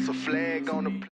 That's a flag on the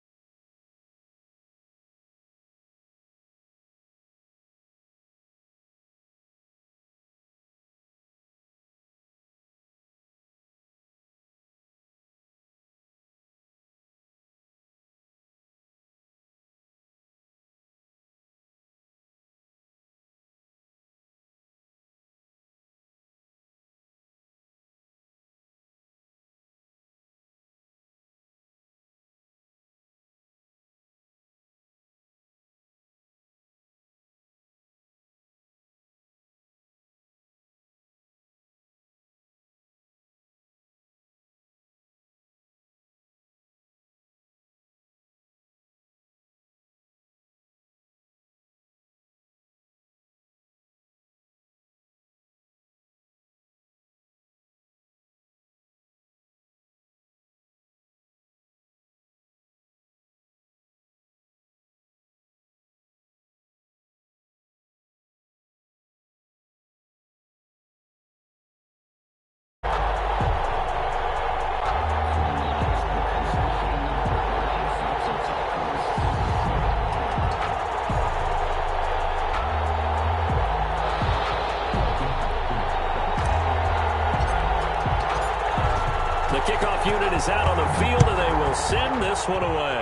The kickoff unit is out on the field, and they will send this one away.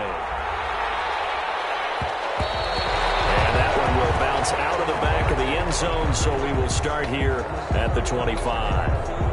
And that one will bounce out of the back of the end zone, so we will start here at the 25.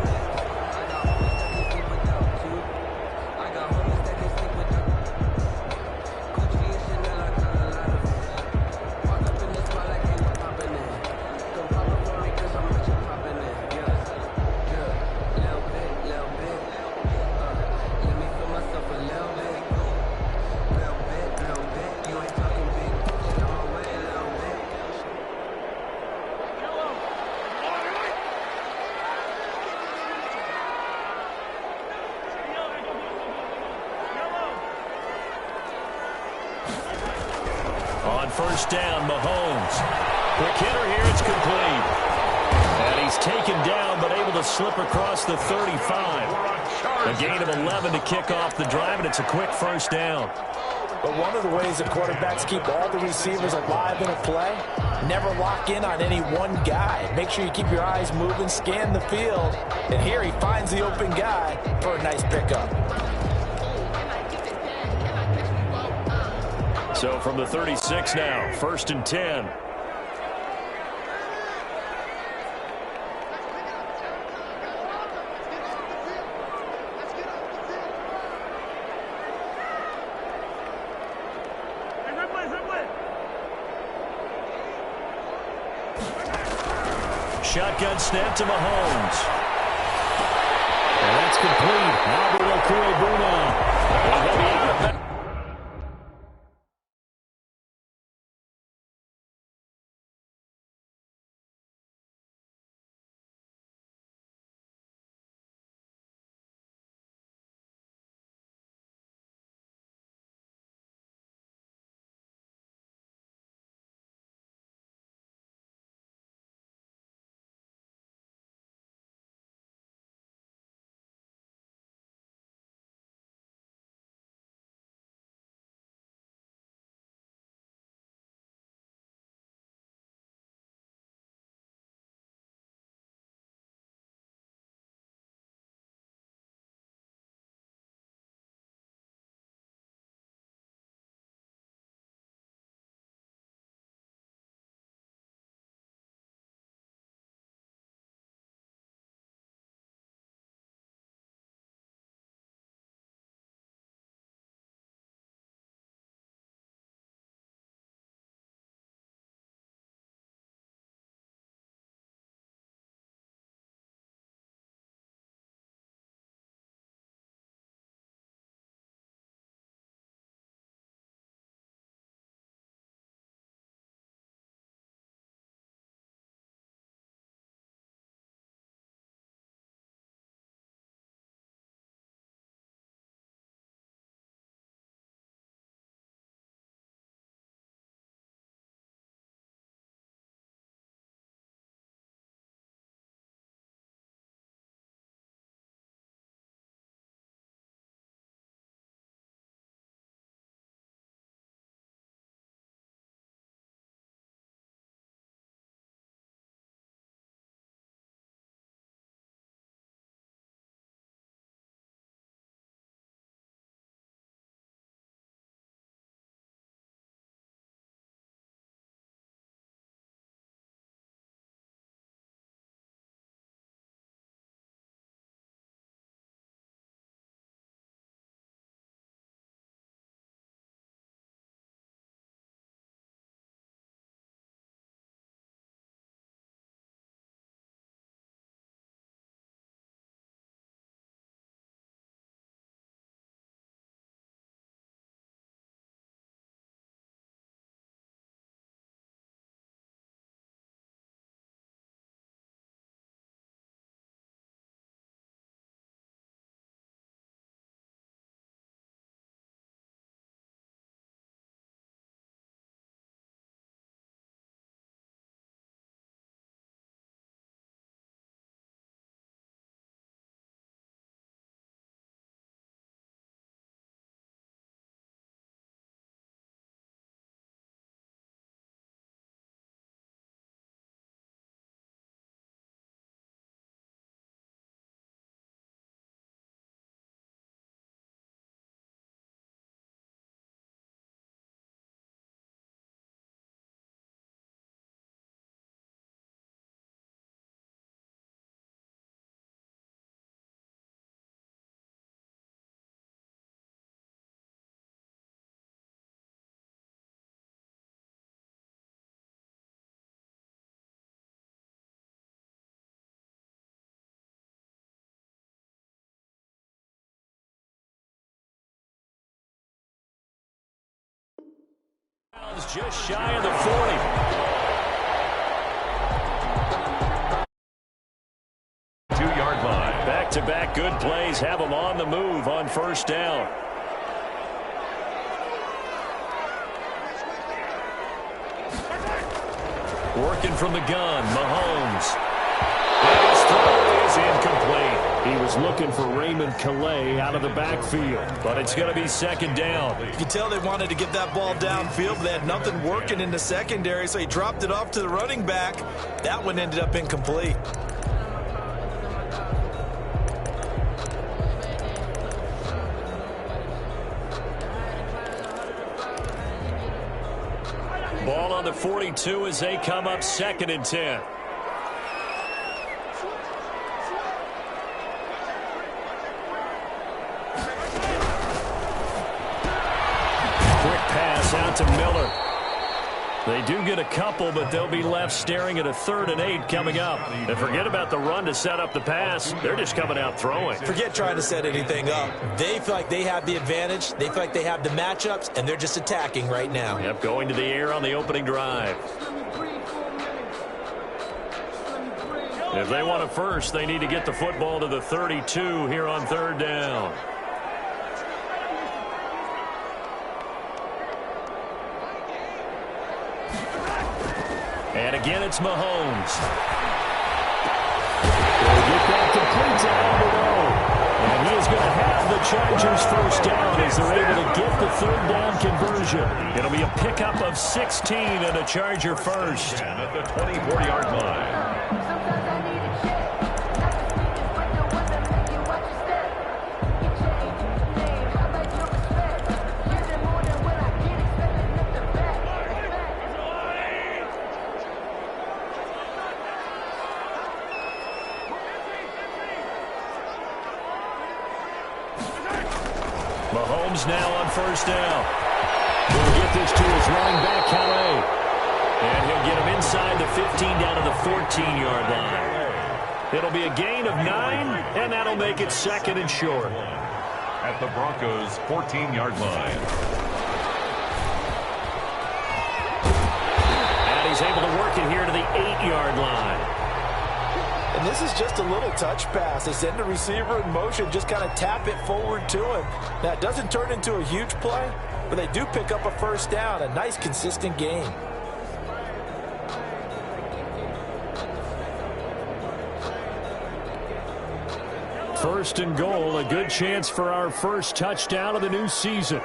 On first down, Mahomes. Quick hitter here, it's complete. And he's taken down, but able to slip across the 35. A gain of 11 to kick off the drive, and it's a quick first down. But one of the ways that quarterbacks keep all the receivers alive in a play, never lock in on any one guy. Make sure you keep your eyes moving, scan the field. And here he finds the open guy for a nice pickup. So from the 36 now, 1st and 10. Shotgun snap to Mahomes. And that's complete. Now the It's just shy of the 40. 2-yard line. Back-to-back good plays have them on the move on first down. Working from the gun, Mahomes. And his throw is incomplete. He was looking for Raymond Calais out of the backfield, but it's going to be second down. You can tell they wanted to get that ball downfield, but they had nothing working in the secondary, so he dropped it off to the running back. That one ended up incomplete. Ball on the 42 as they come up second and 10. Quick pass out to Miller. They do get a couple, but they'll be left staring at a 3rd and 8 coming up. And forget about the run to set up the pass. They're just coming out throwing. Forget trying to set anything up. They feel like they have the advantage. They feel like they have the matchups, and they're just attacking right now. Yep, going to the air on the opening drive. If they want a first, they need to get the football to the 32 here on 3rd down. And again, it's Mahomes. They'll get that complete to Alvaro. And he is going to have the Chargers first down as they're able to get the 3rd down conversion. It'll be a pickup of 16 and a Charger first. At the 24-yard line. Mahomes now on first down. He'll get this to his running back, Calais. And he'll get him inside the 15 down to the 14-yard line. It'll be a gain of 9, and that'll make it second and short. At the Broncos' 14-yard line. And he's able to work it here to the 8-yard line. And this is just a little touch pass. They send the receiver in motion, just kind of tap it forward to him. Now, it doesn't turn into a huge play, but they do pick up a first down. A nice, consistent game. First and goal, a good chance for our first touchdown of the new season.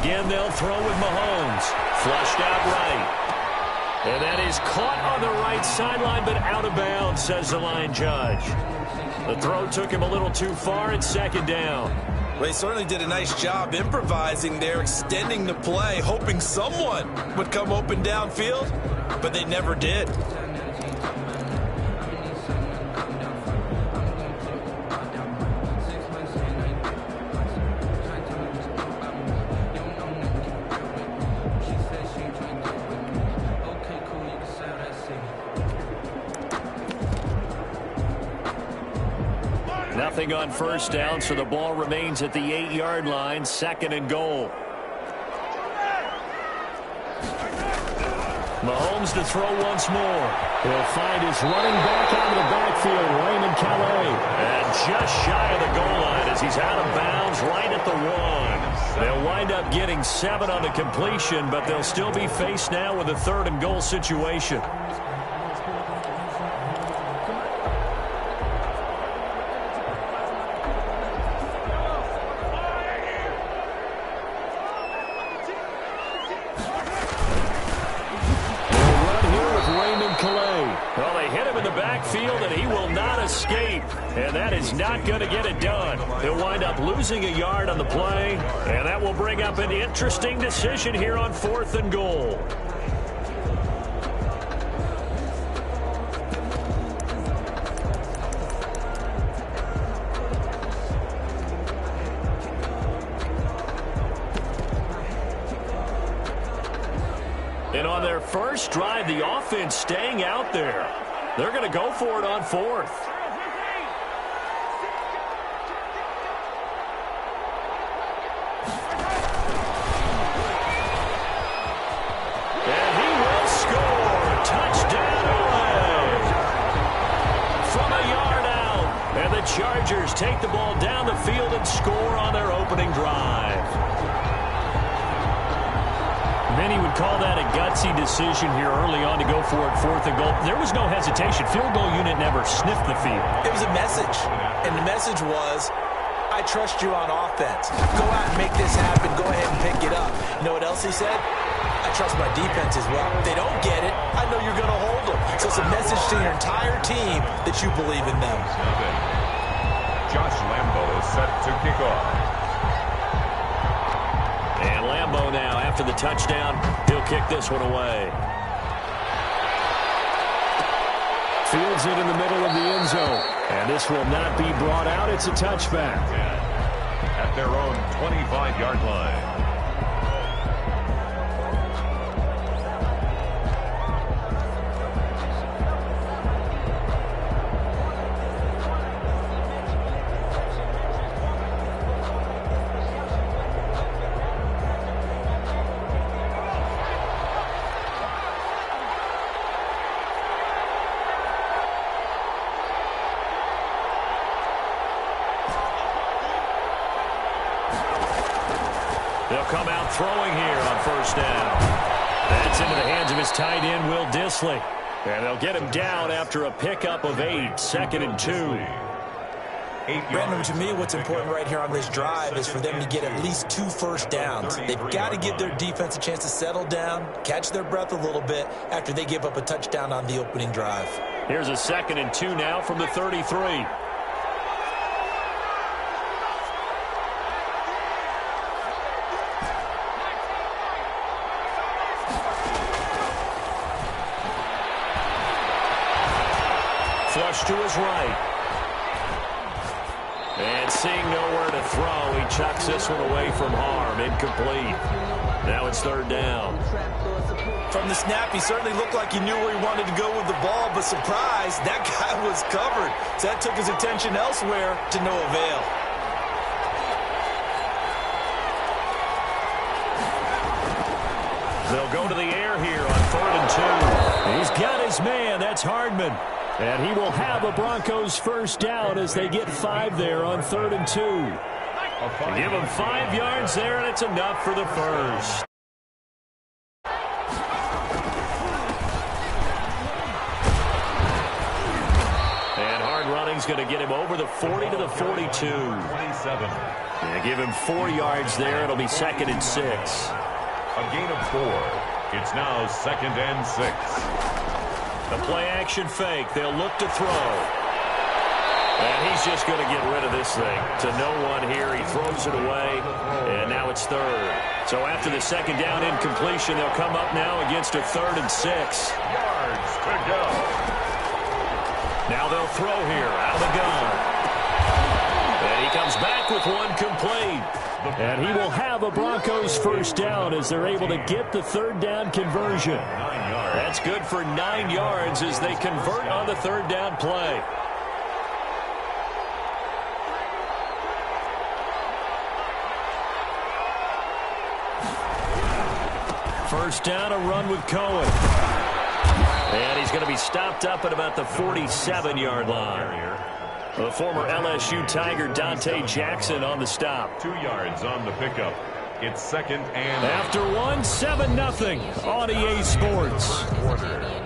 Again, they'll throw with Mahomes. Flushed out right. And that is caught on the right sideline, but out of bounds, says the line judge. The throw took him a little too far at second down. Well, they certainly did a nice job improvising there, extending the play, hoping someone would come open downfield, but they never did. Nothing on first down, so the ball remains at the 8-yard line, second and goal. Mahomes to throw once more. He'll find his running back out of the backfield, Raymond Calais. And just shy of the goal line as he's out of bounds right at the 1. They'll wind up getting 7 on the completion, but they'll still be faced now with a 3rd and goal situation. Well, they hit him in the backfield, and he will not escape. And that is not going to get it done. He'll wind up losing a yard on the play, and that will bring up an interesting decision here on 4th and goal. And on their first drive, the offense staying out there. They're going to go for it on 4th. take the ball down the field and score on their opening drive. Many would call that a gutsy decision here early on to go for it, 4th and goal. There was no hesitation. Field goal unit never sniffed the field. It was a message, and the message was, I trust you on offense. Go out and make this happen. Go ahead and pick it up. You know what else he said? I trust my defense as well. If they don't get it, I know you're going to hold them. So it's a message to your entire team that you believe in them. Josh Lambo is set to kick off. And Lambo now, after the touchdown, he'll kick this one away. Fields it in the middle of the end zone. And this will not be brought out. It's a touchback. At their own 25-yard line. They'll come out throwing here on first down. That's into the hands of his tight end, Will Dissly. And they'll get him down after a pickup of 8, 2nd and 2. Brandon, to me, what's important right here on this drive is for them to get at least 2 first downs. They've got to give their defense a chance to settle down, catch their breath a little bit after they give up a touchdown on the opening drive. Here's a 2nd and 2 now from the 33. Flush to his right. And seeing nowhere to throw, he chucks this one away from harm. Incomplete. Now it's 3rd down. From the snap, he certainly looked like he knew where he wanted to go with the ball, but surprise, that guy was covered. So that took his attention elsewhere to no avail. They'll go to the air here on 3rd and 2. He's got his man. That's Hardman. And he will have a Broncos first down as they get 5 there on 3rd and 2. Give him 5 yards there, and it's enough for the first. And hard running's going to get him over the 40 to the 42. 27. And give him 4 yards there. It'll be 2nd and 6. A gain of 4. It's now 2nd and 6. The play-action fake. They'll look to throw. And he's just going to get rid of this thing. To no one here. He throws it away. And now it's 3rd. So after the 2nd down incompletion, they'll come up now against a 3rd and 6. Yards to go. Now they'll throw here out of the gun. And he comes back with one complete. And he will have a Broncos first down as they're able to get the 3rd down conversion. That's good for 9 yards as they convert on the 3rd down play. First down, a run with Cohen. And he's going to be stopped up at about the 47-yard line. The former LSU Tiger Dante Jackson on the stop. 2 yards on the pickup. It's 2nd and... After 1, 7-0 on EA Sports.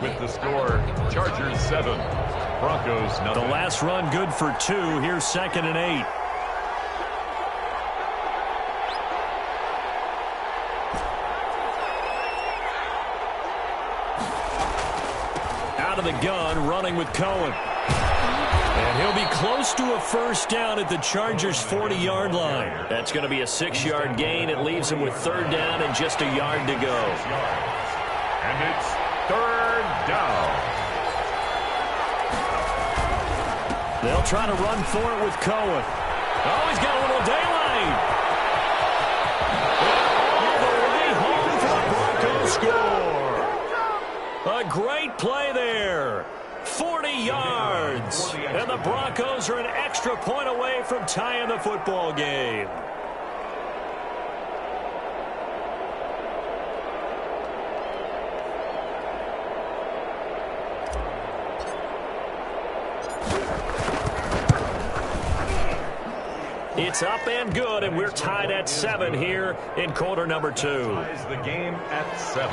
With the score, Chargers 7, Broncos 0. The last run good for 2. Here's 2nd and 8. Out of the gun, running with Cohen. And he'll be close to a first down at the Chargers' 40-yard line. That's going to be a 6-yard gain. It leaves him with 3rd down and just a yard to go. And it's 3rd down. They'll try to run for it with Cohen. Oh, he's got a little daylight. All the way home for the Broncos score. A great play there. 40 yards. And the Broncos are an extra point away from tying the football game. It's up and good, and we're tied at 7 here in quarter number 2. Ties the game at 7.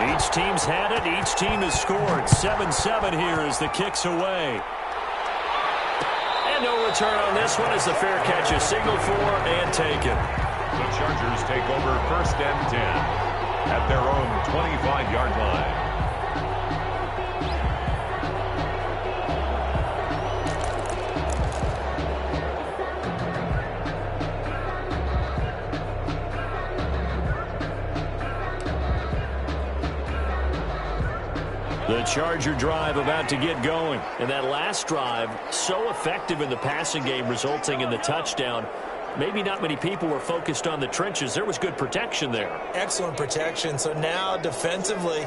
Each team's had it. Each team has scored. 7-7 here as the kick's away. And no return on this one as the fair catch is signaled for and taken. The Chargers take over 1st and 10 at their own 25-yard line. The Charger drive about to get going. And that last drive, so effective in the passing game, resulting in the touchdown. Maybe not many people were focused on the trenches. There was good protection there. Excellent protection. So now defensively,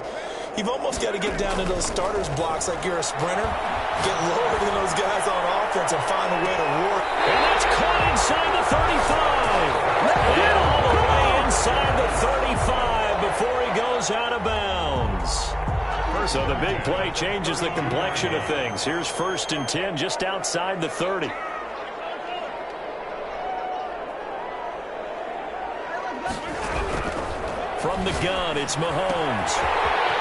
you've almost got to get down to those starters blocks like you're a sprinter. Get lower than those guys on offense and find a way to work. And that's caught inside the 35. And all the way inside the 35 before he goes out of bounds. So the big play changes the complexion of things. Here's 1st and 10 just outside the 30. From the gun, it's Mahomes.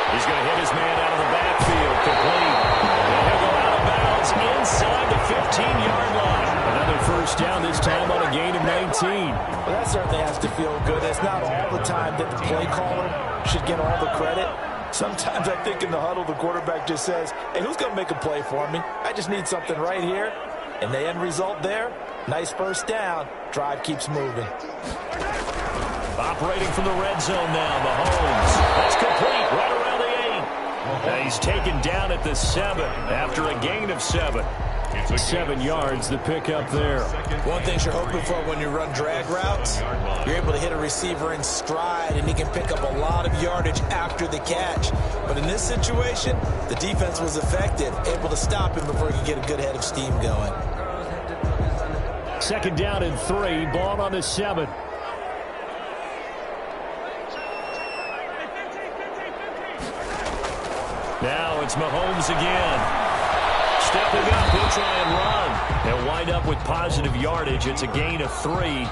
He's going to hit his man out of the backfield, complete. And he'll go out of bounds inside the 15-yard line. Another 1st down, this time on a gain of 19. Well, that certainly has to feel good. It's not all the time that the play caller should get all the credit. Sometimes I think in the huddle, the quarterback just says, hey, who's going to make a play for me? I just need something right here. And the end result there, nice 1st down. Drive keeps moving. Operating from the red zone now, Mahomes. That's complete, right around the 8. And he's taken down at the 7 after a gain of 7. 7 yards, the pickup there. One thing you're hoping for when you run drag routes, you're able to hit a receiver in stride, and he can pick up a lot of yardage after the catch. But in this situation, the defense was effective, able to stop him before he could get a good head of steam going. 2nd down and 3, ball on the 7. Now it's Mahomes again. Stepping up, he'll try and run. They'll wind up with positive yardage. It's a gain of 3,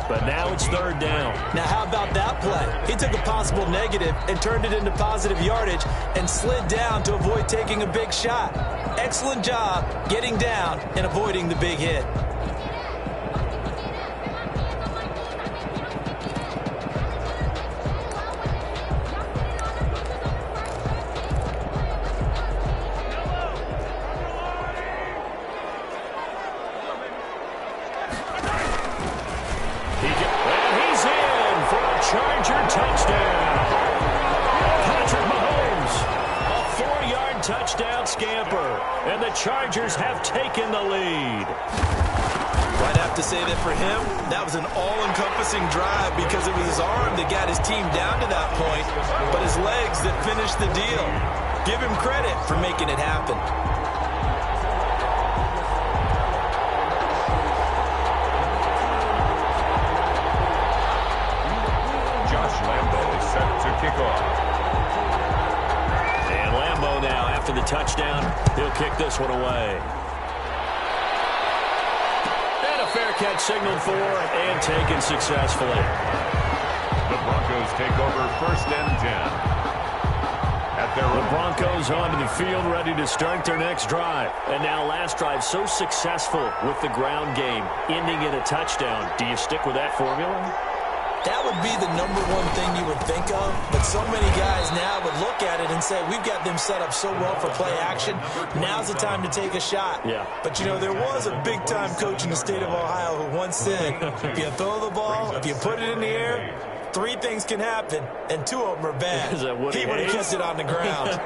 but now it's 3rd down. Now how about that play? He took a possible negative and turned it into positive yardage and slid down to avoid taking a big shot. Excellent job getting down and avoiding the big hit. Charger touchdown. Patrick Mahomes, a 4-yard touchdown scamper, and the Chargers have taken the lead. I'd have to say that for him, that was an all-encompassing drive because it was his arm that got his team down to that point, but his legs that finished the deal. Give him credit for making it happen. And Lambeau now, after the touchdown, he'll kick this one away. And a fair catch signaled for and taken successfully. The Broncos take over 1st and 10. The Broncos onto the field, ready to start their next drive. And now last drive, so successful with the ground game, ending in a touchdown. Do you stick with that formula? That would be the #1 thing you would think of, but so many guys now would look at it and say, we've got them set up so well for play action, now's the time to take a shot. Yeah. But, you know, there was a big-time coach in the state of Ohio who once said, if you throw the ball, if you put it in the air, 3 things can happen, and 2 of them are bad. Is that what he would have kept it on the ground.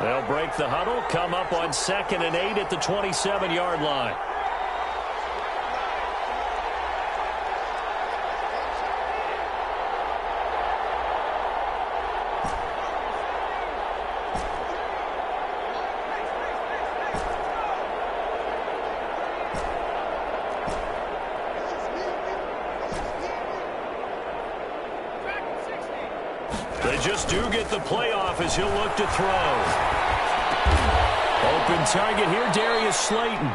They'll break the huddle, come up on 2nd and 8 at the 27-yard line. They just do get the playoff as he'll look to throw. Open target here, Darius Slayton.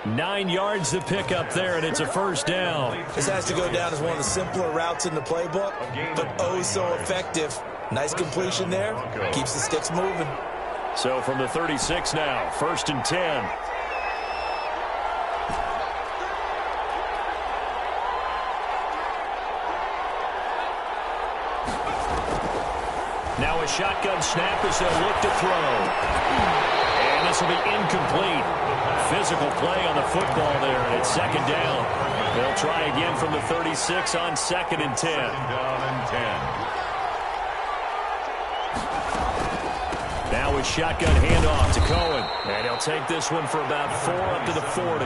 9 yards to pick up there, and it's a first down. This has to go down as one of the simpler routes in the playbook, but oh so effective. Nice completion there. Keeps the sticks moving. So from the 36 now, 1st and 10. Now a shotgun snap as they'll look to throw. And this will be incomplete. Physical play on the football there, and it's 2nd down. They'll try again from the 36 on 2nd and 10. Down and 10. Now a shotgun handoff to Cohen. And he'll take this one for about 4 up to the 40.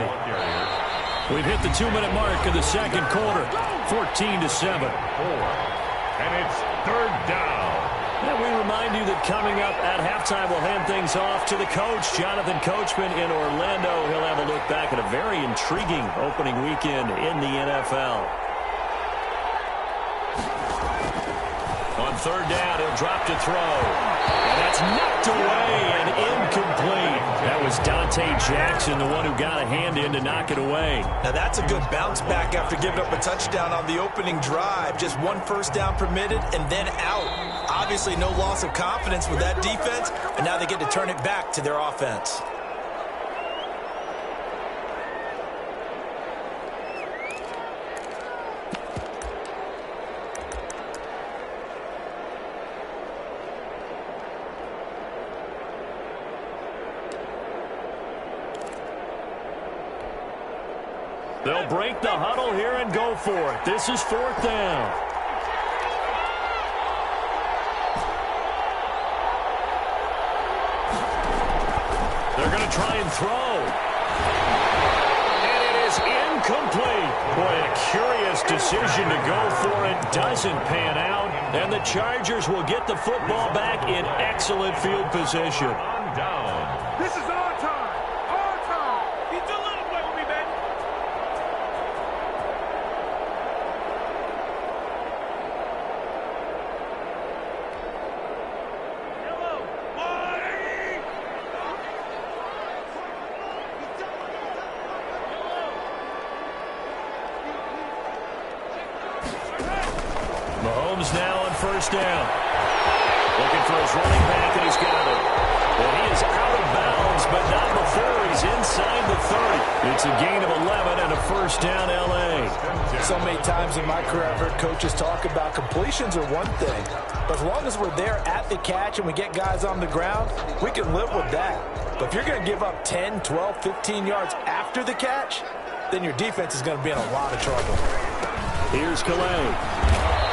We've hit the 2-minute mark of the 2nd quarter. 14-7. And it's 3rd down. And we remind you that coming up at halftime, we'll hand things off to the coach, Jonathan Coachman in Orlando. He'll have a look back at a very intriguing opening weekend in the NFL. On 3rd down, he'll drop to throw. And that's knocked away and incomplete. That was Dante Jackson, the one who got a hand in to knock it away. Now that's a good bounce back after giving up a touchdown on the opening drive. Just 1 first down permitted and then out. Obviously no loss of confidence with that defense, and now they get to turn it back to their offense. They'll break the huddle here and go for it. This is 4th down. They're going to try and throw. And it is incomplete. Boy, a curious decision to go for it. Doesn't pan out. And the Chargers will get the football back in excellent field position. Down. This is our time. Our time. He's a little play with me, baby. Hello, buddy. Mahomes now on 1st down. Looking for his running back, and he's got it. Well, he is out of bounds, but not before he's inside the 30. It's a gain of 11 and a 1st down, L.A. So many times in my career I've heard coaches talk about completions are one thing, but as long as we're there at the catch and we get guys on the ground, we can live with that. But if you're going to give up 10, 12, 15 yards after the catch, then your defense is going to be in a lot of trouble. Here's Calais.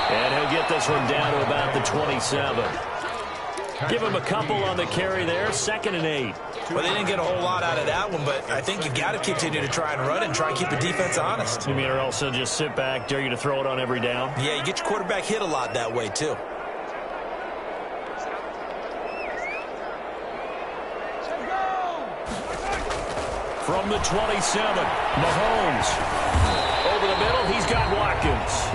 And he'll get this one down to about the 27. Give him a couple on the carry there. 2nd and 8. Well, they didn't get a whole lot out of that one, but I think you got to continue to try and run and try and keep the defense honest. You mean or also just sit back, dare you to throw it on every down? Yeah, you get your quarterback hit a lot that way, too. From the 27, Mahomes. Over the middle, he's got Watkins.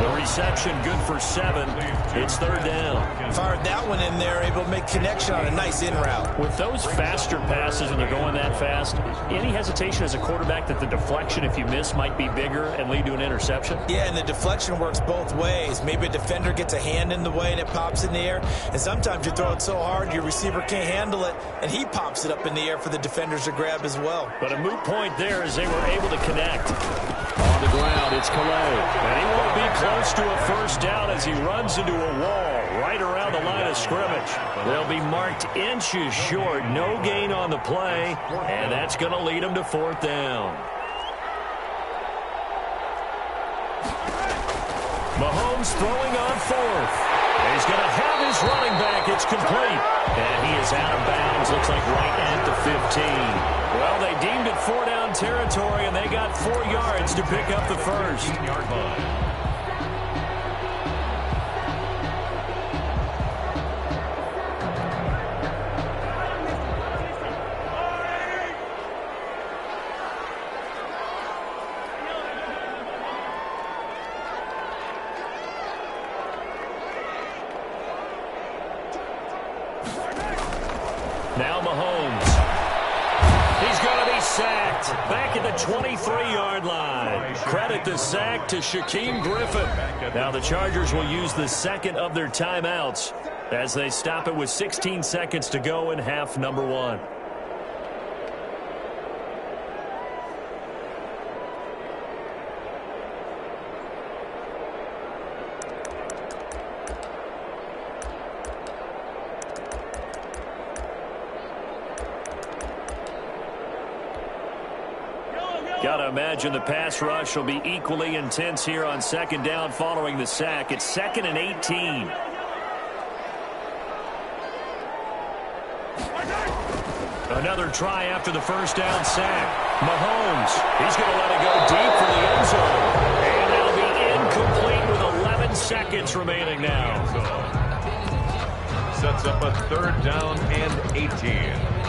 The reception good for 7. It's 3rd down. Fired that one in there, able to make connection on a nice in route. With those faster passes and they're going that fast, any hesitation as a quarterback that the deflection, if you miss, might be bigger and lead to an interception? Yeah, and the deflection works both ways. Maybe a defender gets a hand in the way and it pops in the air. And sometimes you throw it so hard your receiver can't handle it, and he pops it up in the air for the defenders to grab as well. But a moot point there as they were able to connect. On the ground, it's Calais. And he won't be close to a 1st down as he runs into a wall right around the line of scrimmage. They'll be marked inches short. No gain on the play, and that's going to lead them to 4th down. Mahomes throwing on 4th. He's going to have his running back. It's complete. And he is out of bounds. Looks like right at the 15. Well, they deemed it 4-down territory, and they got 4 yards to pick up the 1st. 15-yard line. Now Mahomes. He's going to be sacked. Back at the 23-yard line. Credit the sack to Shaquem Griffin. Now the Chargers will use the second of their timeouts as they stop it with 16 seconds to go in half number 1. Got to imagine the pass rush will be equally intense here on second down following the sack. It's 2nd and 18. Another try after the first down sack. Mahomes, he's going to let it go deep for the end zone. And that'll be incomplete with 11 seconds remaining now. Sets up a 3rd down and 18.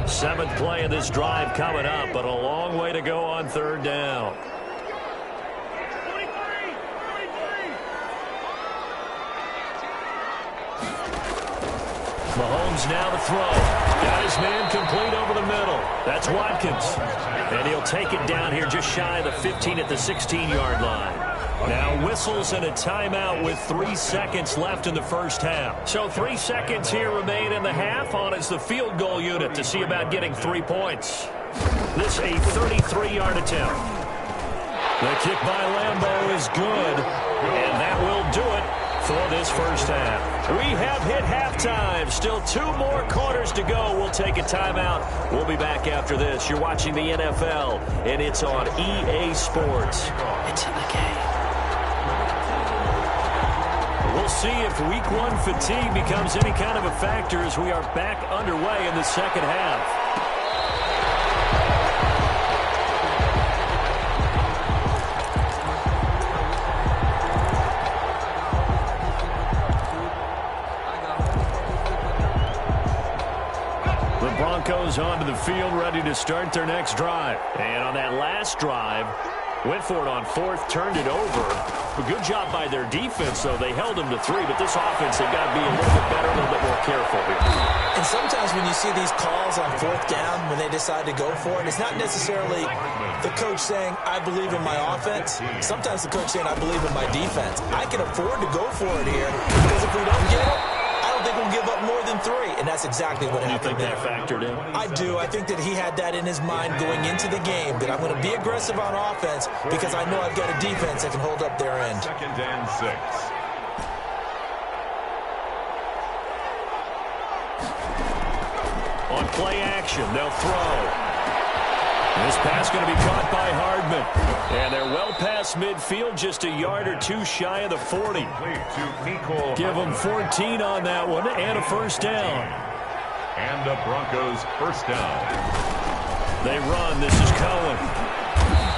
Seventh play of this drive coming up, but a long way to go on 3rd down. Mahomes now to throw. Got his man complete over the middle. That's Watkins. And he'll take it down here just shy of the 15 at the 16-yard line. Now whistles and a timeout with 3 seconds left in the first half. So 3 seconds here remain in the half on as the field goal unit to see about getting 3 points. This a 33-yard attempt. The kick by Lambeau is good, and that will do it for this first half. We have hit halftime. Still 2 more quarters to go. We'll take a timeout. We'll be back after this. You're watching the NFL, and it's on EA Sports. It's in the game. We'll see if Week 1 fatigue becomes any kind of a factor as we are back underway in the second half. The Broncos onto the field, ready to start their next drive. And on that last drive, went for it on 4th, turned it over. A good job by their defense, though. They held them to 3, but this offense, they've got to be a little bit better, a little bit more careful here. And sometimes when you see these calls on 4th down, when they decide to go for it, it's not necessarily the coach saying, I believe in my offense. Sometimes the coach saying, I believe in my defense. I can afford to go for it here, because if we don't get it, I don't think we'll give up more than 3, and that's exactly what happened. You think that factored in? I do. I think that he had that in his mind going into the game, that I'm going to be aggressive on offense because I know I've got a defense that can hold up their end. 2nd and 6. On play action, they'll throw. This pass going to be caught by Hardman. And they're well past midfield, just a yard or 2 shy of the 40. Give them 14 on that one and a first down. And the Broncos first down. They run. This is Cohen.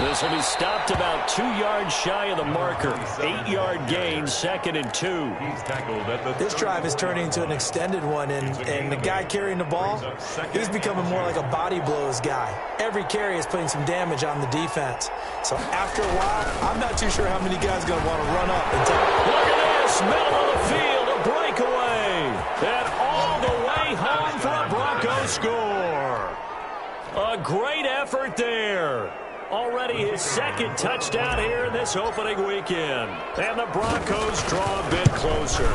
This will be stopped about 2 yards shy of the marker. 8-yard gain, 2nd and 2. He's tackled at the This drive is turning into an extended one, and the guy carrying the ball, he's becoming more like a body blows guy. Every carry is putting some damage on the defense. So after a while, I'm not too sure how many guys are going to want to run up and tackle. Look at this, middle of the field, a breakaway. And all the way home for a Broncos score. A great effort there. Already his 2nd touchdown here in this opening weekend. And the Broncos draw a bit closer.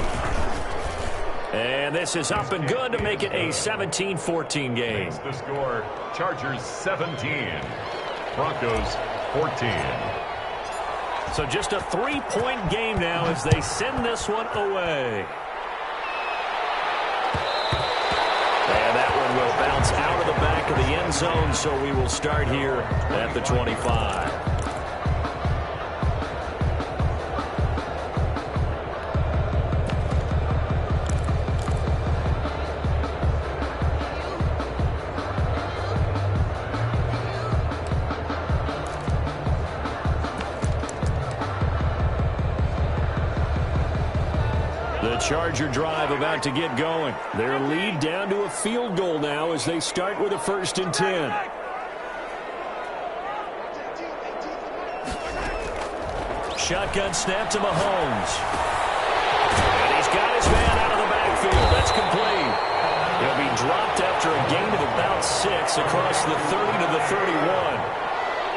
And this is up and good to make it a 17-14 game. The score, Chargers 17, Broncos 14. So just a 3-point game now as they send this one away. And that one will bounce out of the back of the end zone, so we will start here at the 25. The Charger drive about to get going. Their lead down to a field goal now as they start with a 1st and 10. Shotgun snap to Mahomes. And he's got his man out of the backfield. It's complete. He'll be dropped after a gain of about 6 across the 30 to the 31.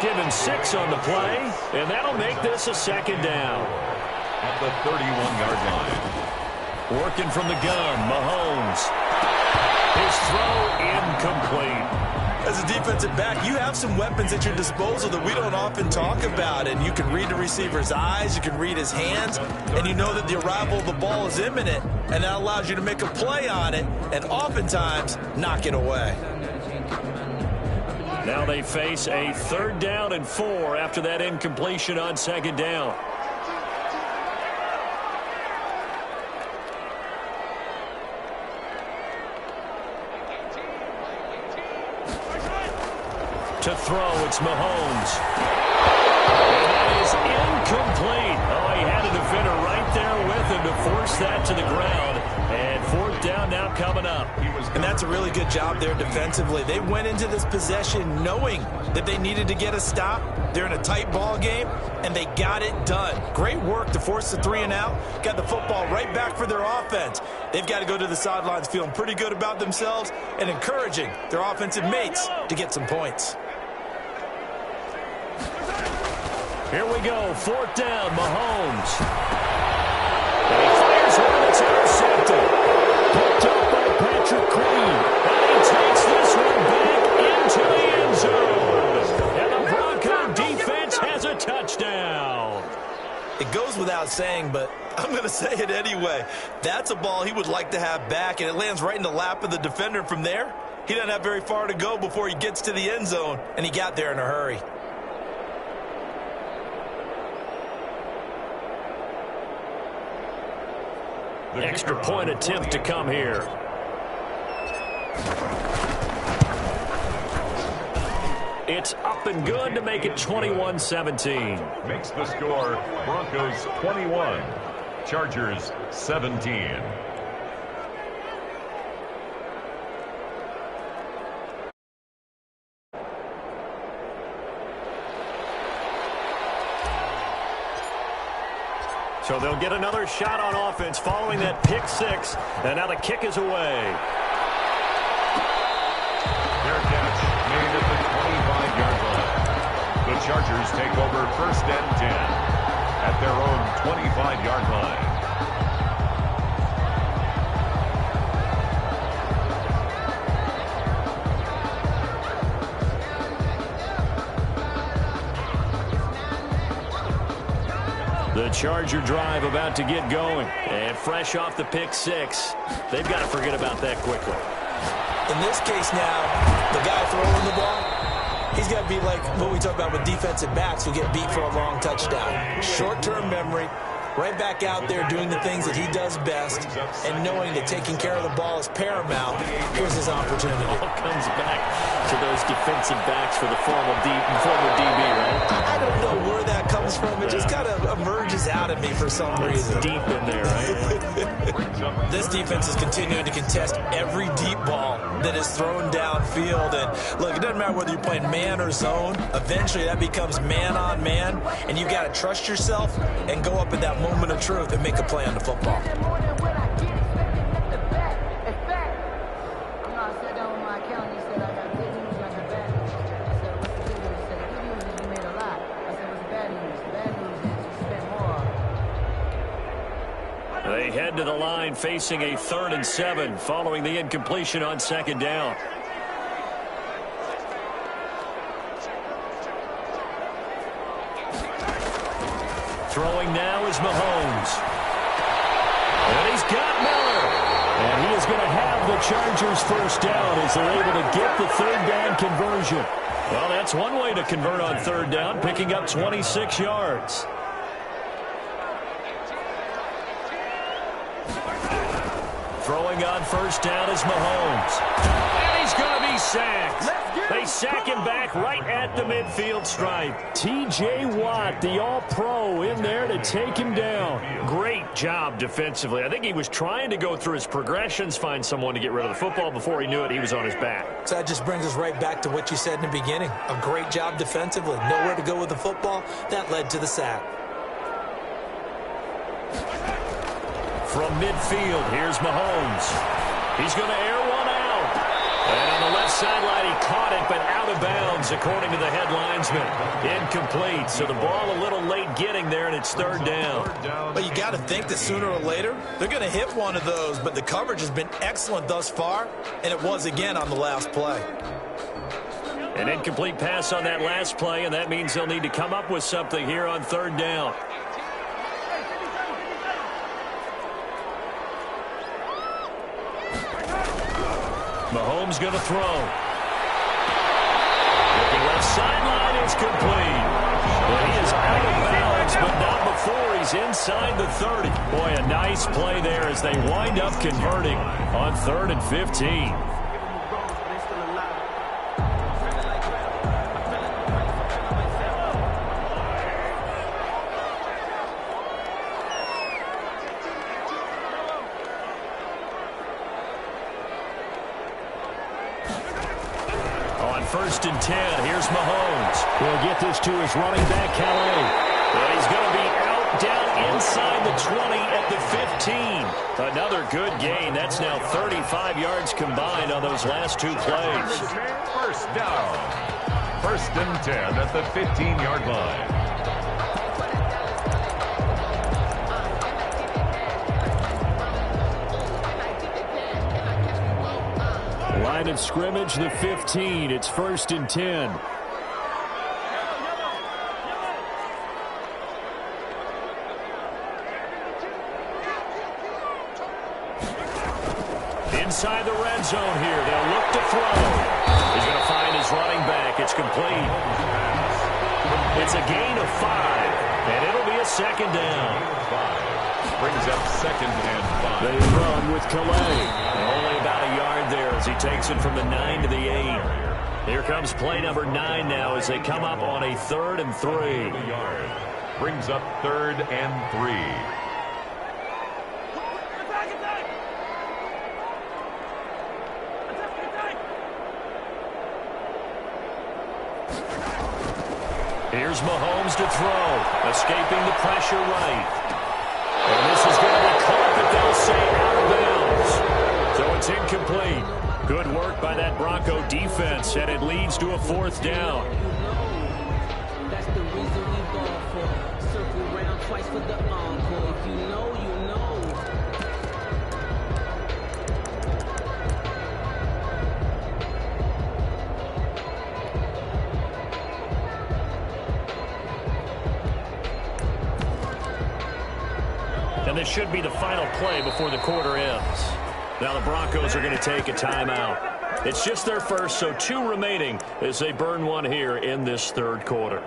Given 6 on the play, and that'll make this a second down. At the 31-yard line. Working from the gun, Mahomes. His throw incomplete. As a defensive back, you have some weapons at your disposal that we don't often talk about, and you can read the receiver's eyes, you can read his hands, and you know that the arrival of the ball is imminent, and that allows you to make a play on it and oftentimes knock it away. Now they face a 3rd down and 4 after that incompletion on 2nd down. To throw, it's Mahomes. And that is incomplete. Oh, he had a defender right there with him to force that to the ground. And 4th down now coming up. And that's a really good job there defensively. They went into this possession knowing that they needed to get a stop. They're in a tight ball game, and they got it done. Great work to force the 3 and out. Got the football right back for their offense. They've got to go to the sidelines feeling pretty good about themselves and encouraging their offensive mates to get some points. Here we go, 4th down, Mahomes. And he fires one that's intercepted. Picked up by Patrick Queen. And he takes this one back into the end zone. And the Bronco defense has a touchdown. It goes without saying, but I'm going to say it anyway. That's a ball he would like to have back, and it lands right in the lap of the defender from there. He doesn't have very far to go before he gets to the end zone, and he got there in a hurry. Extra point attempt to come here. It's up and good to make it 21-17. Makes the score Broncos 21, Chargers 17. So they'll get another shot on offense following that pick 6. And now the kick is away. Fair catch made at the 25-yard line. The Chargers take over 1st and 10 at their own 25-yard line. The Charger drive about to get going. And fresh off the pick 6. They've got to forget about that quickly. In this case now, the guy throwing the ball, he's got to be like what we talk about with defensive backs who get beat for a long touchdown. Short-term memory, right back out there doing the things that he does best, and knowing that taking care of the ball is paramount. Here's his opportunity. All comes back to those defensive backs for the former DB, right? I don't know where that comes from. It just kind of emerges out of me for some reason. Deep in there, right? This defense is continuing to contest every deep ball that is thrown downfield. And look, it doesn't matter whether you're playing man or zone. Eventually that becomes man on man, and you got to trust yourself and go up at that moment of truth and make a play on the football. They head to the line facing a 3rd and 7 following the incompletion on 2nd down. Throwing now is Mahomes. And he's got Miller. And he is going to have the Chargers 1st down as they're able to get the 3rd down conversion. Well, that's one way to convert on 3rd down, picking up 26 yards. Throwing on 1st down is Mahomes. And he's going to be sacked. They sack him back right at the midfield stripe. T.J. Watt, the all-pro, in there to take him down. Great job defensively. I think he was trying to go through his progressions, find someone to get rid of the football. Before he knew it, he was on his back. So that just brings us right back to what you said in the beginning. A great job defensively. Nowhere to go with the football. That led to the sack. from midfield. Here's Mahomes. He's going to air one out. And on the left sideline, he caught it, but out of bounds, according to the head linesman. Incomplete. So the ball a little late getting there, and it's third down. But you got to think that sooner or later, they're going to hit one of those. But the coverage has been excellent thus far, and it was again on the last play. An incomplete pass on that last play, and that means they'll need to come up with something here on third down. Mahomes going to throw. The left sideline is complete. Well, he is out of bounds, but not before he's inside the 30. Boy, a nice play there as they wind up converting on 3rd and 15. First and 10. Here's Mahomes. He'll get this to his running back, Calais. And he's going to be out down inside the 20 at the 15. Another good gain. That's now 35 yards combined on those last two plays. First down. 1st and 10 at the 15-yard line. Line of scrimmage, the 15. It's 1st and 10. Inside the red zone here. They'll look to throw. He's going to find his running back. It's complete. It's a gain of 5, and it'll be a 2nd down. Brings up 2nd and 5. They run with Calais. Only about a yard there as he takes it from the 9 to the 8. Here comes play number 9 now as they come up on a 3rd and 3. Brings up 3rd and 3. Here's Mahomes to throw. Escaping the pressure right. And this is going to be caught, but they'll say out of bounds. So it's incomplete. Good work by that Bronco defense, and it leads to a 4th down. That's the reason we ball for. Circle round twice for the encore. If you know, you know. And this should be the final play before the quarter ends. Now the Broncos are going to take a timeout. It's just their first, so 2 remaining as they burn one here in this 3rd quarter.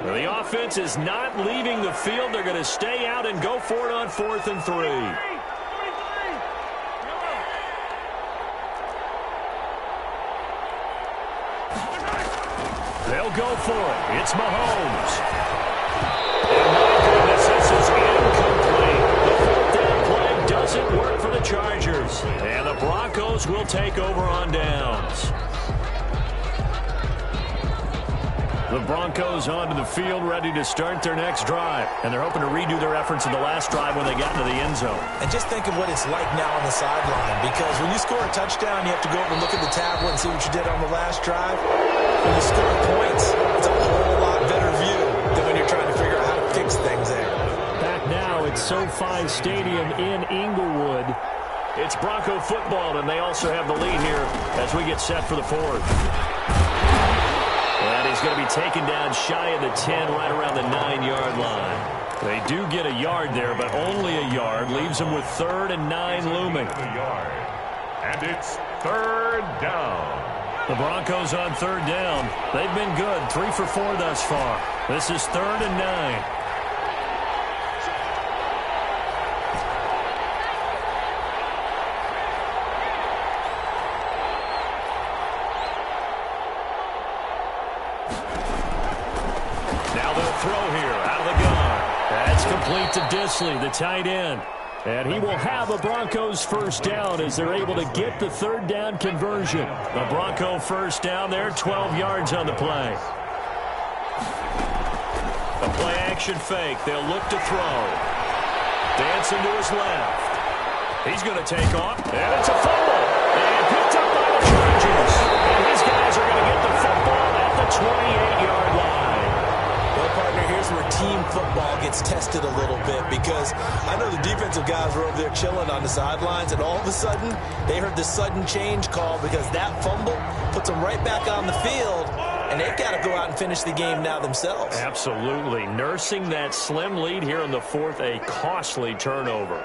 Well, the offense is not leaving the field. They're going to stay out and go for it on 4th and 3. They'll go for it. It's Mahomes. And my goodness, this is incomplete. The 4th down play doesn't work for the Chargers. And the Broncos will take over on downs. The Broncos onto the field, ready to start their next drive. And they're hoping to redo their efforts in the last drive when they got into the end zone. And just think of what it's like now on the sideline. Because when you score a touchdown, you have to go over and look at the tablet and see what you did on the last drive. When you score points, it's a whole lot better view than when you're trying to figure out how to fix things there. Back now at SoFi Stadium in Inglewood. It's Bronco football, and they also have the lead here as we get set for the 4th. And he's going to be taken down shy of the 10, right around the 9-yard line. They do get a yard there, but only a yard. Leaves them with 3rd and 9 looming. And it's 3rd down. The Broncos on 3rd down. They've been good, 3 for 4 thus far. This is 3rd and 9. Now they'll throw here out of the gun. That's complete to Disley, the tight end. And he will have a Broncos first down as they're able to get the third down conversion. The Bronco first down there, 12 yards on the play. A play action fake. They'll look to throw. Dancing to his left. He's going to take off. And it's a fumble. And picked up by the Chargers. And his guys are going to get the football at the 28-yard line. Well, partner, here's where team football gets tested a little bit because I know the defensive guys were over there chilling on the sidelines, and all of a sudden they heard the sudden change call because that fumble puts them right back on the field, and they've got to go out and finish the game now themselves. Absolutely. Nursing that slim lead here in the fourth, a costly turnover.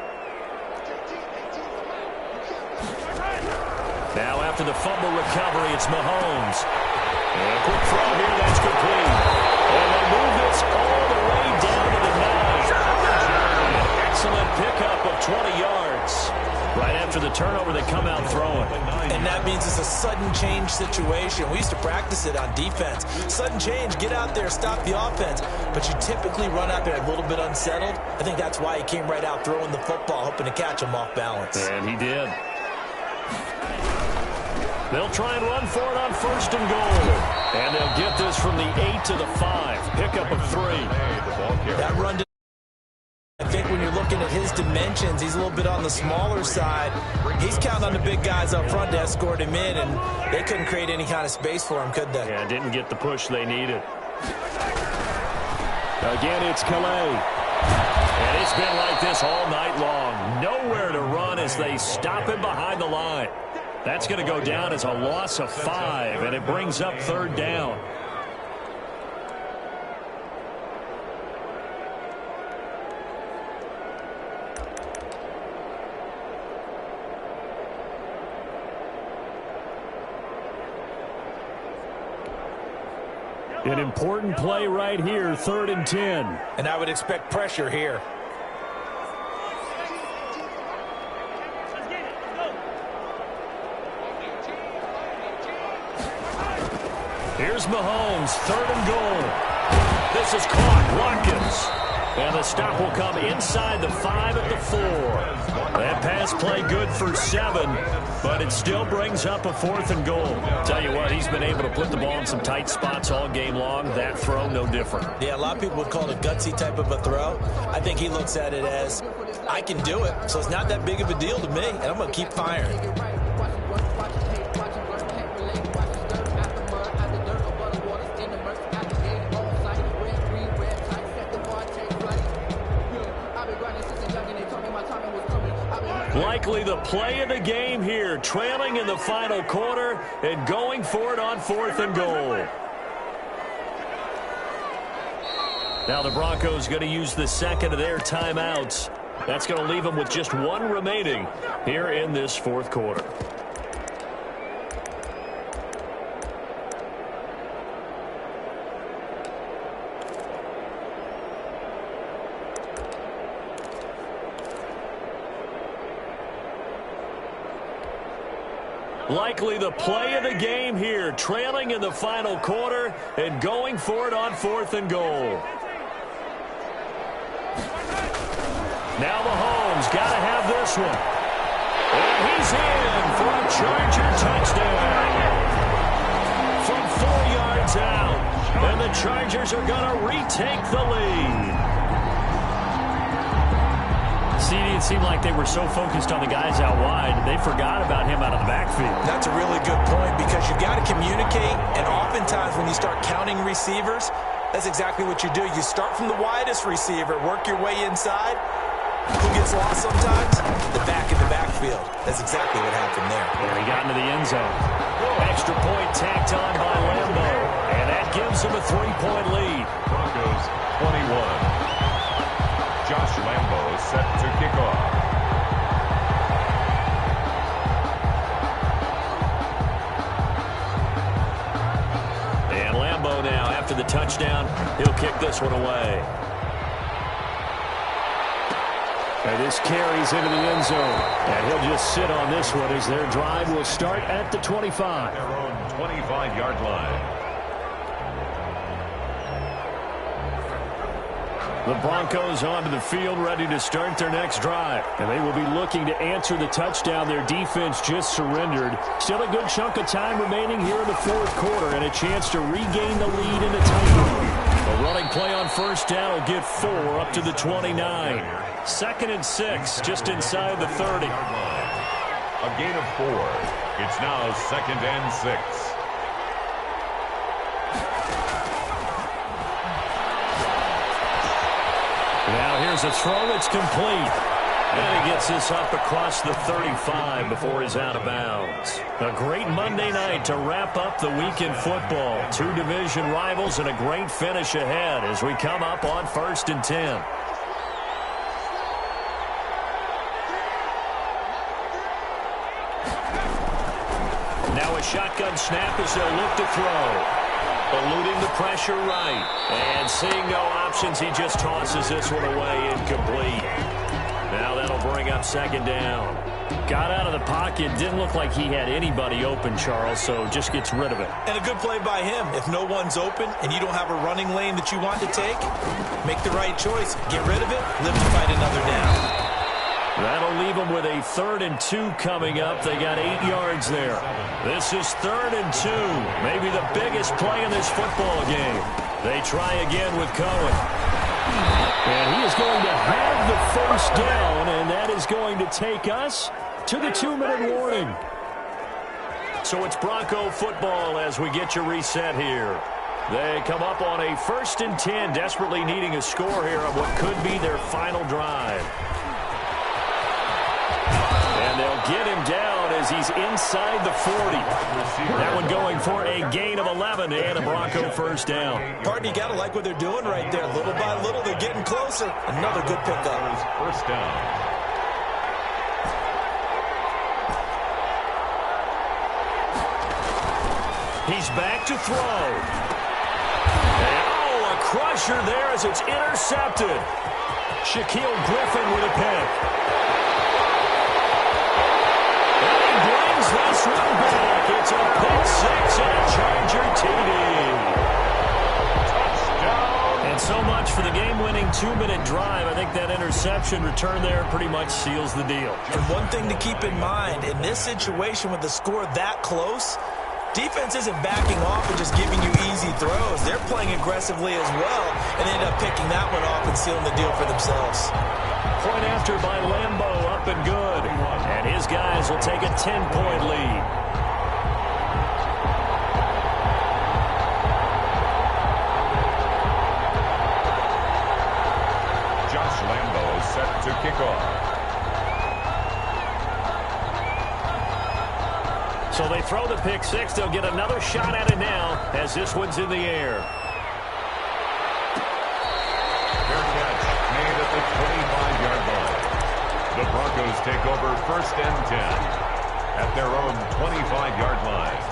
Now after the fumble recovery, it's Mahomes. And a quick throw here, that's complete. And they move this all the way down to the 9. An excellent pickup of 20 yards. Right after the turnover, they come out throwing. And that means it's a sudden change situation. We used to practice it on defense. Sudden change, get out there, stop the offense. But you typically run out there a little bit unsettled. I think that's why he came right out throwing the football, hoping to catch him off balance. And he did. They'll try and run for it on first and goal. And they'll get this from the 8 to the 5. Pickup of 3. That run, I think when you're looking at his dimensions, he's a little bit on the smaller side. He's counting on the big guys up front to escort him in, and they couldn't create any kind of space for him, could they? Yeah, didn't get the push they needed. Again, it's Calais. And it's been like this all night long. Nowhere to run as they stop him behind the line. That's going to go down as a loss of 5, and it brings up third down. An important play right here, 3rd and 10. And I would expect pressure here. Here's Mahomes, 3rd and goal. This is caught, Watkins. And the stop will come inside the 5 at the 4. That pass play good for 7, but it still brings up a 4th and goal. Tell you what, he's been able to put the ball in some tight spots all game long. That throw, no different. Yeah, a lot of people would call it a gutsy type of a throw. I think he looks at it as, I can do it, so it's not that big of a deal to me, and I'm going to keep firing. Likely the play of the game here, trailing in the final quarter and going for it on 4th and goal. Now the Broncos going to use the second of their timeouts. That's going to leave them with just 1 remaining here in this 4th quarter. Likely the play of the game here, trailing in the final quarter and going for it on 4th and goal. Now Mahomes got to have this one. And he's in for a Charger touchdown. From 4 yards out. And the Chargers are going to retake the lead. CD, it seemed like they were so focused on the guys out wide, they forgot about him out of the backfield. That's a really good point because you've got to communicate, and oftentimes when you start counting receivers, that's exactly what you do. You start from the widest receiver, work your way inside. Who gets lost sometimes? The back in the backfield. That's exactly what happened there. And he got into the end zone. Extra point tacked on by Lambo, and that gives him a 3-point lead. Broncos 21. Josh Lambo set to kick off. And Lambo now, after the touchdown, he'll kick this one away. And this carries into the end zone. And he'll just sit on this one as their drive will start at the 25. Their own 25-yard line. The Broncos onto the field, ready to start their next drive. And they will be looking to answer the touchdown their defense just surrendered. Still a good chunk of time remaining here in the fourth quarter and a chance to regain the lead in a tight game. A running play on first down will get 4 up to the 29. 2nd and 6, just inside the 30. A gain of 4. It's now 2nd and 6. Now here's a throw. It's complete. And he gets this up across the 35 before he's out of bounds. A great Monday night to wrap up the week in football. 2 division rivals and a great finish ahead as we come up on 1st and 10. Now a shotgun snap as they'll look to throw. Eluding the pressure right. And seeing no options, he just tosses this one away, incomplete. Now that'll bring up 2nd down. Got out of the pocket. Didn't look like he had anybody open, Charles, so just gets rid of it. And a good play by him. If no one's open and you don't have a running lane that you want to take, make the right choice. Get rid of it. Live to fight another down. That'll leave them with a 3rd and 2 coming up. They got 8 yards there. This is 3rd and 2. Maybe the biggest play in this football game. They try again with Cohen. And he is going to have the first down, and that is going to take us to the 2-minute warning. So it's Bronco football as we get you reset here. They come up on a 1st and 10, desperately needing a score here on what could be their final drive. And they'll get him down as he's inside the 40. That one going for a gain of 11 and a Bronco first down. Partner, you got to like what they're doing right there. Little by little, they're getting closer. Another good pickup. First down. He's back to throw. And, a crusher there as it's intercepted. Shaquille Griffin with a pick. This one back. It's a pick 6 and a Charger TD. Touchdown. And so much for the game-winning 2-minute drive. I think that interception return there pretty much seals the deal. And one thing to keep in mind, in this situation with the score that close, defense isn't backing off and just giving you easy throws. They're playing aggressively as well, and they end up picking that one off and sealing the deal for themselves. Point after by Lambeau, up and good. And his guys will take a 10-point lead. Josh Lambeau set to kick off. So they throw the pick 6. They'll get another shot at it now as this one's in the air. Fair catch made at the 25-yard line. The Broncos take over 1st and 10 at their own 25-yard line.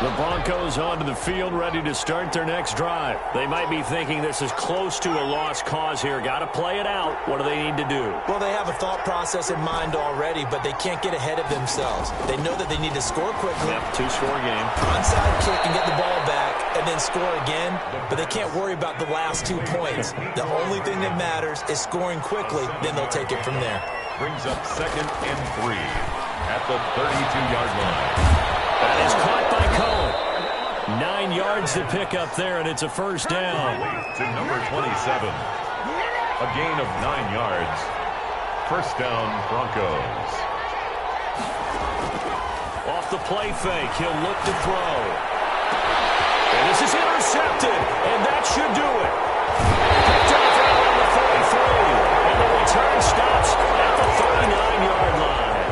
The Broncos onto the field, ready to start their next drive. They might be thinking this is close to a lost cause here. Got to play it out. What do they need to do? Well, they have a thought process in mind already, but they can't get ahead of themselves. They know that they need to score quickly. Yep, 2-score game. Onside kick and get the ball back, and then score again. But they can't worry about the last 2 points. The only thing that matters is scoring quickly. Then they'll take it from there. Brings up 2nd and 3 at the 32-yard line. That is caught by Cohen. 9 yards to pick up there, and it's a first down. To number 27. A gain of 9 yards. First down, Broncos. Off the play fake, he'll look to throw. And this is intercepted, and that should do it. Picked off around the 43, and the return stops at the 39-yard line.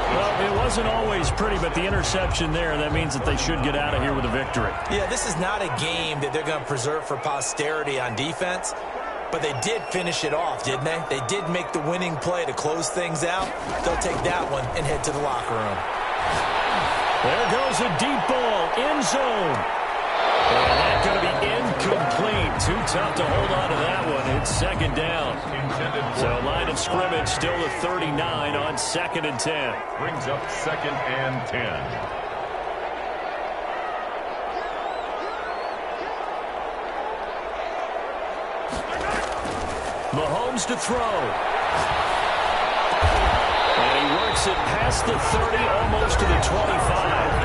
Well, it wasn't always pretty, but the interception there, that means that they should get out of here with a victory. Yeah, this is not a game that they're going to preserve for posterity on defense, but they did finish it off, didn't they? They did make the winning play to close things out. They'll take that one and head to the locker room. There goes a deep ball, end zone. And that's going to be incomplete. Too tough to hold on to that one. It's 2nd down. So line of scrimmage still the 39 on 2nd and 10. Brings up 2nd and 10. Mahomes to throw. And he works it past the 30, almost to the 25.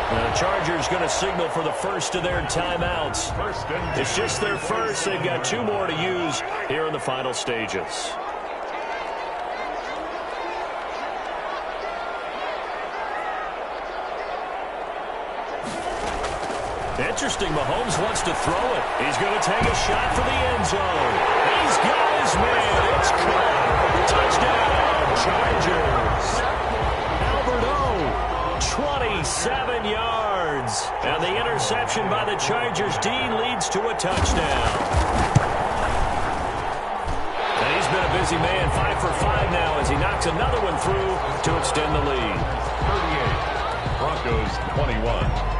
The Chargers going to signal for the first of their timeouts. It's just their first. They've got 2 more to use here in the final stages. Interesting, Mahomes wants to throw it. He's going to take a shot for the end zone. He's got his man. It's caught. Touchdown, Chargers. Albert O, 27 yards. And the interception by the Chargers D leads to a touchdown. And he's been a busy man, 5 for 5 now as he knocks another one through to extend the lead. 38, Broncos 21.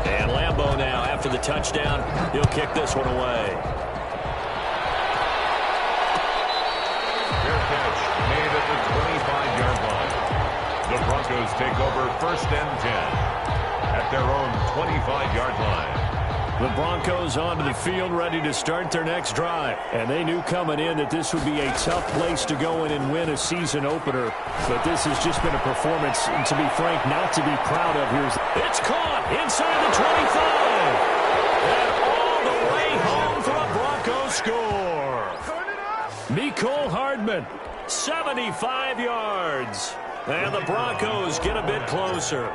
And Lambeau now, after the touchdown, he'll kick this one away. Fair catch made at the 25-yard line. The Broncos take over first and 10 at their own 25-yard line. The Broncos onto the field, ready to start their next drive. And they knew coming in that this would be a tough place to go in and win a season opener. But this has just been a performance, and to be frank, not to be proud of. It's caught inside the 25. And all the way home for a Broncos score. Mecole Hardman, 75 yards. And the Broncos get a bit closer.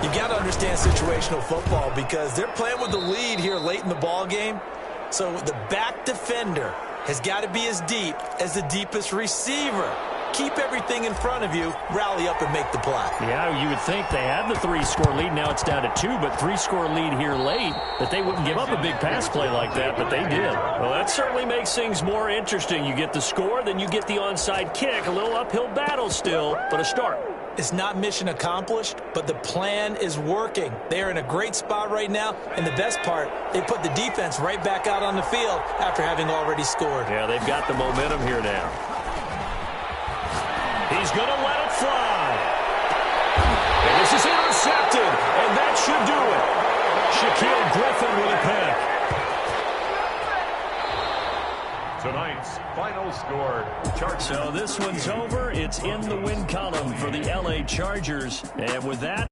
You got to understand situational football because they're playing with the lead here late in the ball game. So the back defender has got to be as deep as the deepest receiver. Keep everything in front of you, rally up and make the play. Yeah, you would think they had the 3-score lead. Now it's down to 2, but 3-score lead here late, that they wouldn't give up a big pass play like that, but they did. Well, that certainly makes things more interesting. You get the score, then you get the onside kick. A little uphill battle still, but a start. It's not mission accomplished, but the plan is working. They're in a great spot right now, and the best part, they put the defense right back out on the field after having already scored. Yeah, they've got the momentum here now. He's going to let it fly. And this is intercepted, and that should do it. Shaquille Griffin with a pick. Tonight's final score, Chargers. So this one's over. It's in the win column for the LA Chargers. And with that,